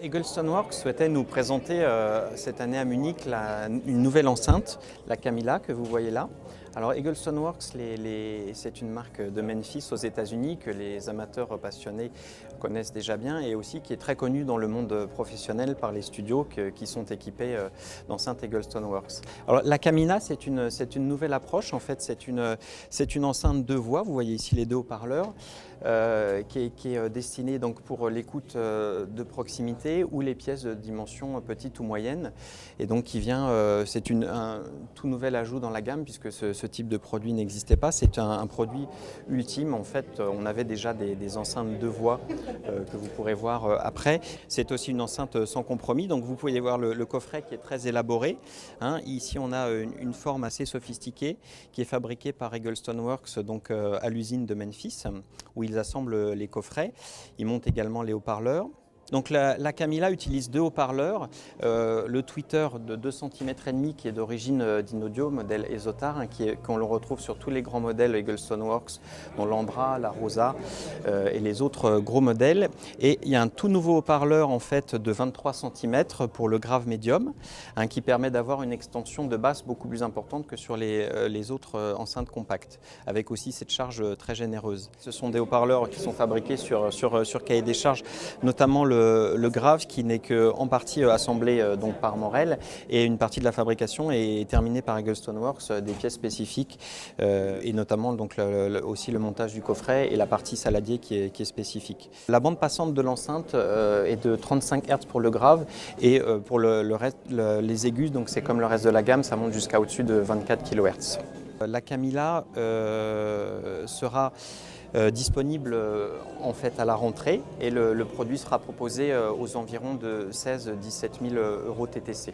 Eggleston Works souhaitait nous présenter cette année à Munich une nouvelle enceinte, la Camilla, que vous voyez là. Alors Eggleston Works, c'est une marque de Memphis aux États-Unis que les amateurs passionnés connaissent déjà bien et aussi qui est très connue dans le monde professionnel par les studios qui sont équipés d'enceintes Eggleston Works. Alors la Camilla, c'est une nouvelle approche. En fait, c'est une enceinte deux voix. Vous voyez ici les deux haut-parleurs qui est destinée donc pour l'écoute de proximité ou les pièces de dimension petite ou moyenne. Et donc qui vient, c'est un tout nouvel ajout dans la gamme puisque ce type de produit n'existait pas. C'est un produit ultime. En fait, on avait déjà des enceintes deux voix que vous pourrez voir après. C'est aussi une enceinte sans compromis. Donc vous pouvez voir le coffret qui est très élaboré. Ici, on a une forme assez sophistiquée qui est fabriquée par Eggleston Works donc, à l'usine de Memphis où ils assemblent les coffrets. Ils montent également les haut-parleurs. Donc la Camilla utilise deux haut-parleurs, le tweeter de 2,5 cm qui est d'origine d'Inaudio, modèle Esotar, qu'on le retrouve sur tous les grands modèles Eggleston Works, dont l'Ambra, la Rosa et les autres gros modèles. Et il y a un tout nouveau haut-parleur en fait de 23 cm pour le grave médium, qui permet d'avoir une extension de basse beaucoup plus importante que sur les autres enceintes compactes, avec aussi cette charge très généreuse. Ce sont des haut-parleurs qui sont fabriqués sur cahier des charges, notamment le grave qui n'est qu'en partie assemblé donc par Morel et une partie de la fabrication est terminée par Eggleston Works, des pièces spécifiques et notamment donc aussi le montage du coffret et la partie saladier qui est spécifique. La bande passante de l'enceinte est de 35 Hz pour le grave et pour le reste, les aigus, donc c'est comme le reste de la gamme, ça monte jusqu'à au-dessus de 24 kHz. La Camilla sera disponible en fait à la rentrée et le produit sera proposé aux environs de 16 000 à 17 000 € TTC.